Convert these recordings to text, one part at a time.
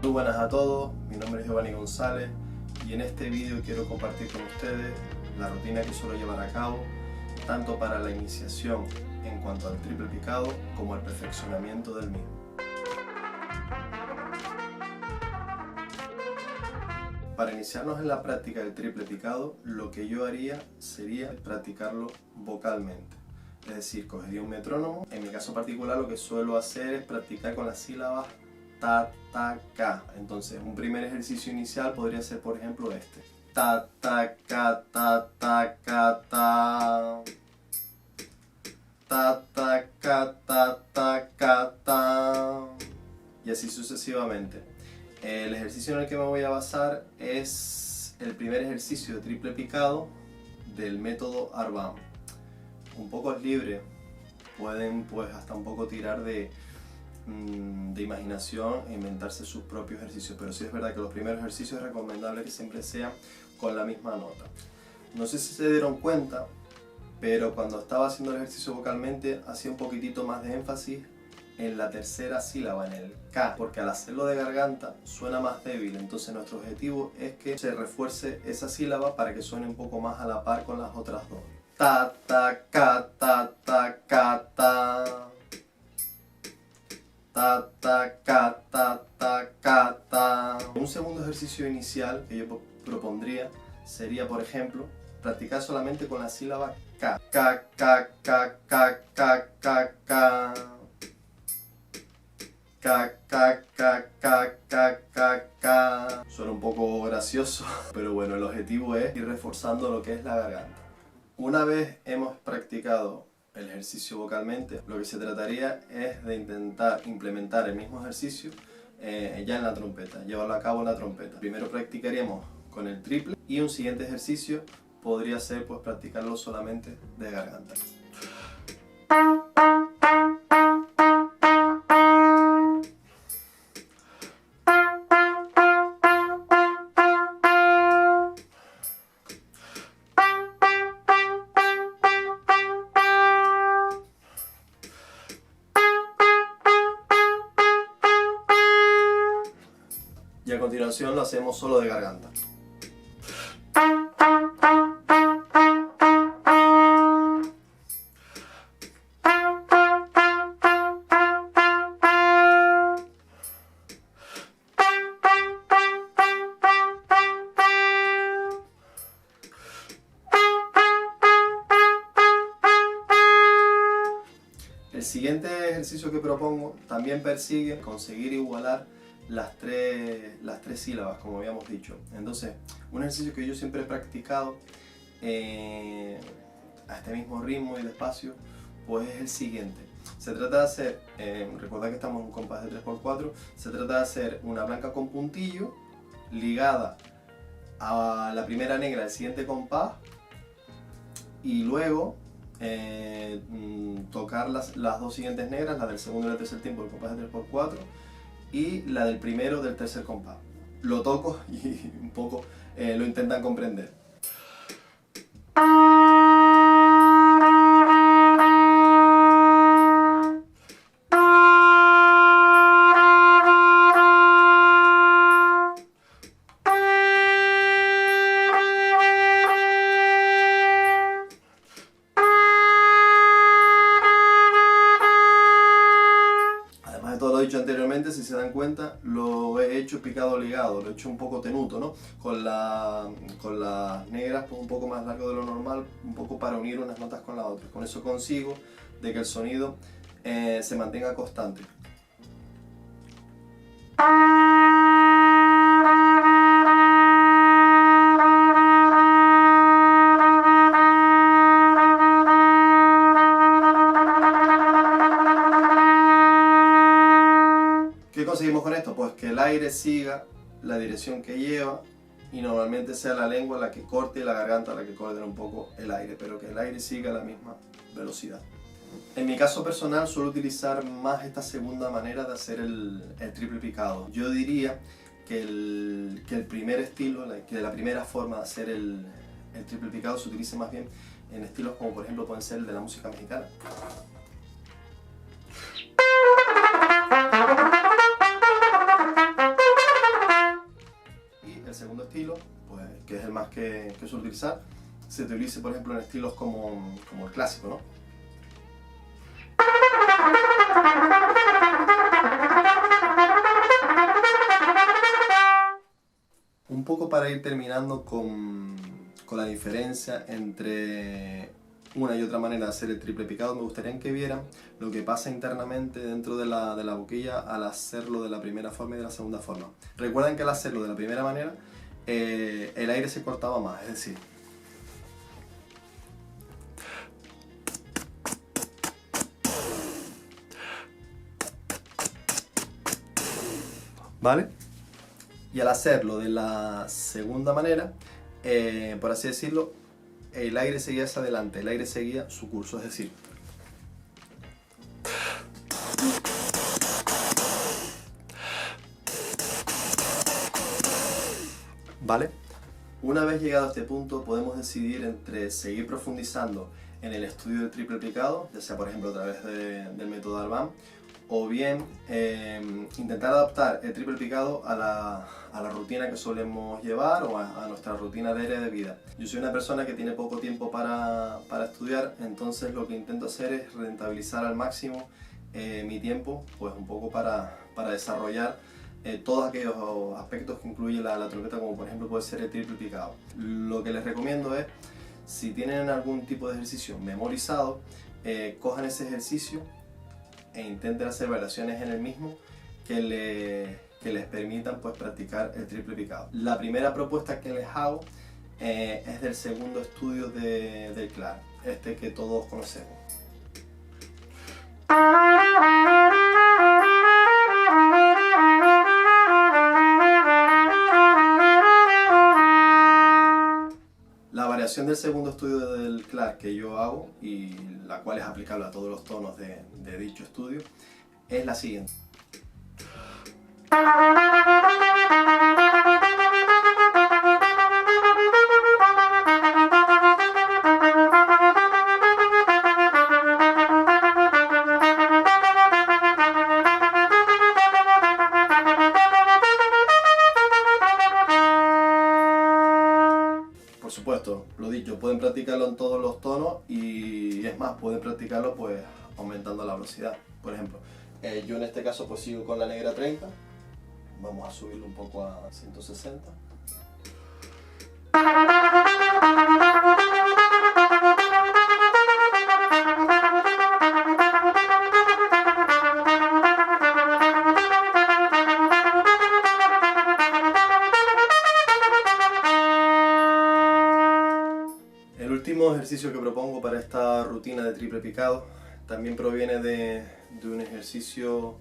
Muy buenas a todos, mi nombre es Giovanni González y en este vídeo quiero compartir con ustedes la rutina que suelo llevar a cabo tanto para la iniciación en cuanto al triple picado como el perfeccionamiento del mismo. Para iniciarnos en la práctica del triple picado, lo que yo haría sería practicarlo vocalmente. Es decir, cogería un metrónomo. En mi caso particular lo que suelo hacer es practicar con las sílabas ta, ta, ka. Entonces, un primer ejercicio inicial podría ser, por ejemplo, este. Ta, ta, ka, ta, ta, ka, ta. Ta, ta, ka, ta, ta, ka, ta. Y así sucesivamente. El ejercicio en el que me voy a basar es el primer ejercicio de triple picado del método Arbam. Un poco es libre, pueden pues hasta un poco tirar de imaginación e inventarse sus propios ejercicios, pero sí es verdad que los primeros ejercicios es recomendable que siempre sean con la misma nota. No sé si se dieron cuenta, pero cuando estaba haciendo el ejercicio vocalmente hacía un poquitito más de énfasis en la tercera sílaba, en el K, porque al hacerlo de garganta suena más débil, entonces nuestro objetivo es que se refuerce esa sílaba para que suene un poco más a la par con las otras dos. Ta, ta, ka, ta, ta, ka, ta. Ta, ta, ka, ta, ta, ka, ta. Un segundo ejercicio inicial que yo propondría sería, por ejemplo, practicar solamente con la sílaba K. Ka, ka, ka, ka, ka, ka, ka. Ka, ka, ka, ka, ka, ka, ka. Suena un poco gracioso, pero bueno, el objetivo es ir reforzando lo que es la garganta. Una vez hemos practicado el ejercicio vocalmente, lo que se trataría es de intentar implementar el mismo ejercicio ya en la trompeta, llevarlo a cabo en la trompeta. Primero practicaríamos con el triple y un siguiente ejercicio podría ser pues practicarlo solamente de garganta. Y a continuación lo hacemos solo de garganta. El siguiente ejercicio que propongo también persigue conseguir igualar las tres sílabas, como habíamos dicho. Entonces, un ejercicio que yo siempre he practicado a este mismo ritmo y despacio, pues es el siguiente. Se trata de hacer, recordad que estamos en un compás de 3×4, se trata de hacer una blanca con puntillo ligada a la primera negra del siguiente compás y luego tocar las dos siguientes negras, la del segundo y el tercer tiempo del compás de 3×4 y la del primero del tercer compás. Lo toco y un poco lo intentan comprender. Todo lo dicho anteriormente, si se dan cuenta, lo he hecho picado ligado, lo he hecho un poco tenuto, ¿no? Con las negras pues un poco más largo de lo normal, un poco para unir unas notas con las otras. Con eso consigo de que el sonido se mantenga constante. ¿Qué conseguimos con esto? Pues que el aire siga la dirección que lleva y normalmente sea la lengua la que corte y la garganta la que coordine un poco el aire, pero que el aire siga a la misma velocidad. En mi caso personal suelo utilizar más esta segunda manera de hacer el triple picado. Yo diría que el primer estilo, que la primera forma de hacer el triple picado se utilice más bien en estilos como por ejemplo pueden ser el de la música mexicana. estilo, pues, que es el más que suelo utilizar, se utilice por ejemplo en estilos como el clásico, ¿no? Un poco para ir terminando con la diferencia entre una y otra manera de hacer el triple picado, me gustaría que vieran lo que pasa internamente dentro de la boquilla al hacerlo de la primera forma y de la segunda forma. Recuerden que al hacerlo de la primera manera, el aire se cortaba más, es decir, ¿vale? Y al hacerlo de la segunda manera, por así decirlo, el aire seguía hacia adelante, el aire seguía su curso, es decir, ¿vale? Una vez llegado a este punto podemos decidir entre seguir profundizando en el estudio del triple picado, ya sea por ejemplo a través del método Alban, o bien intentar adaptar el triple picado a la rutina que solemos llevar o a nuestra rutina diaria de vida. Yo soy una persona que tiene poco tiempo para estudiar, entonces lo que intento hacer es rentabilizar al máximo mi tiempo, pues un poco para desarrollar todos aquellos aspectos que incluye la trompeta, como por ejemplo puede ser el triple picado. Lo que les recomiendo es, si tienen algún tipo de ejercicio memorizado, cojan ese ejercicio e intenten hacer variaciones en el mismo que les permitan pues practicar el triple picado. La primera propuesta que les hago es del segundo estudio del CLAR, este que todos conocemos. La variación del segundo estudio del CLAR que yo hago, y la cual es aplicable a todos los tonos de dicho estudio, es la siguiente. Por supuesto, lo dicho, pueden practicarlo en todos los tonos y es más, pueden practicarlo pues aumentando la velocidad. Por ejemplo, yo en este caso pues sigo con la negra 30, vamos a subirlo un poco a 160. El último ejercicio que propongo para esta rutina de triple picado también proviene de un ejercicio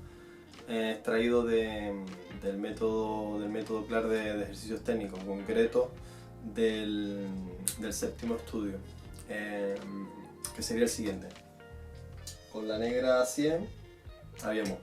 extraído del método CLAR de ejercicios técnicos, en concreto del séptimo estudio, que sería el siguiente. Con la negra 100 haríamos.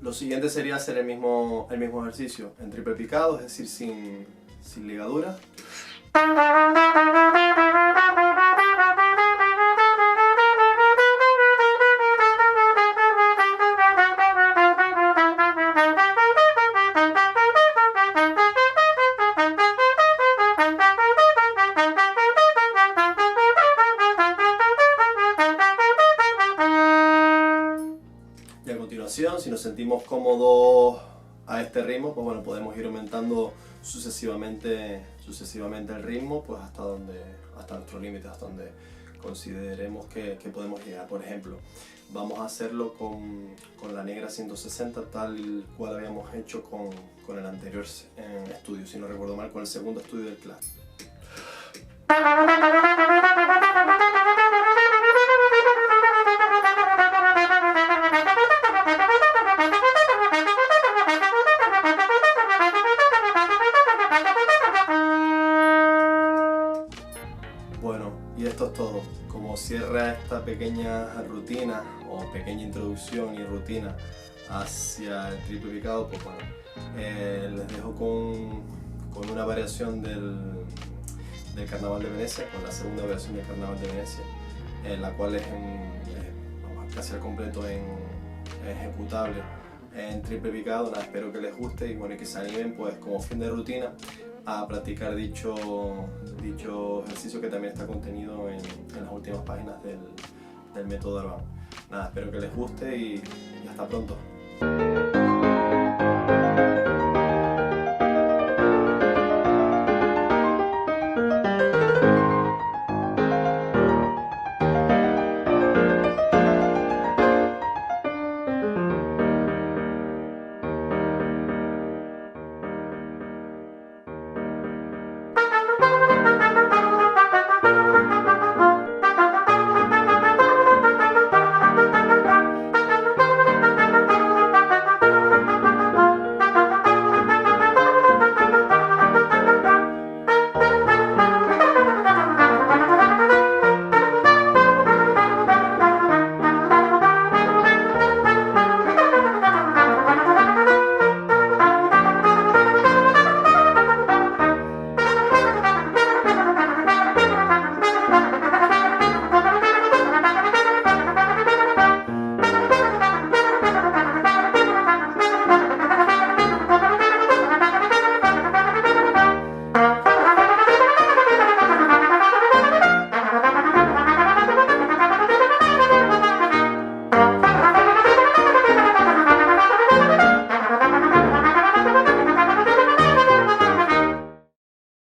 Lo siguiente sería hacer el mismo ejercicio en triple picado, es decir, sin ligadura. Y a continuación, si nos sentimos cómodos a este ritmo, pues bueno, podemos ir aumentando sucesivamente el ritmo, pues hasta nuestro límite, hasta donde consideremos que podemos llegar. Por ejemplo, vamos a hacerlo con la negra 160, tal cual habíamos hecho con el anterior estudio, si no recuerdo mal, con el segundo estudio del CLAR. Bueno, y esto es todo. Como esta pequeña rutina o pequeña introducción y rutina hacia el triple picado, pues bueno, les dejo con una variación del Carnaval de Venecia, con la segunda variación del Carnaval de Venecia, la cual es casi al completo ejecutable en triple picado. Nada, espero que les guste y bueno, y que se animen pues como fin de rutina a practicar dicho ejercicio, que también está contenido en las últimas páginas del método Arban. Nada, espero que les guste y hasta pronto.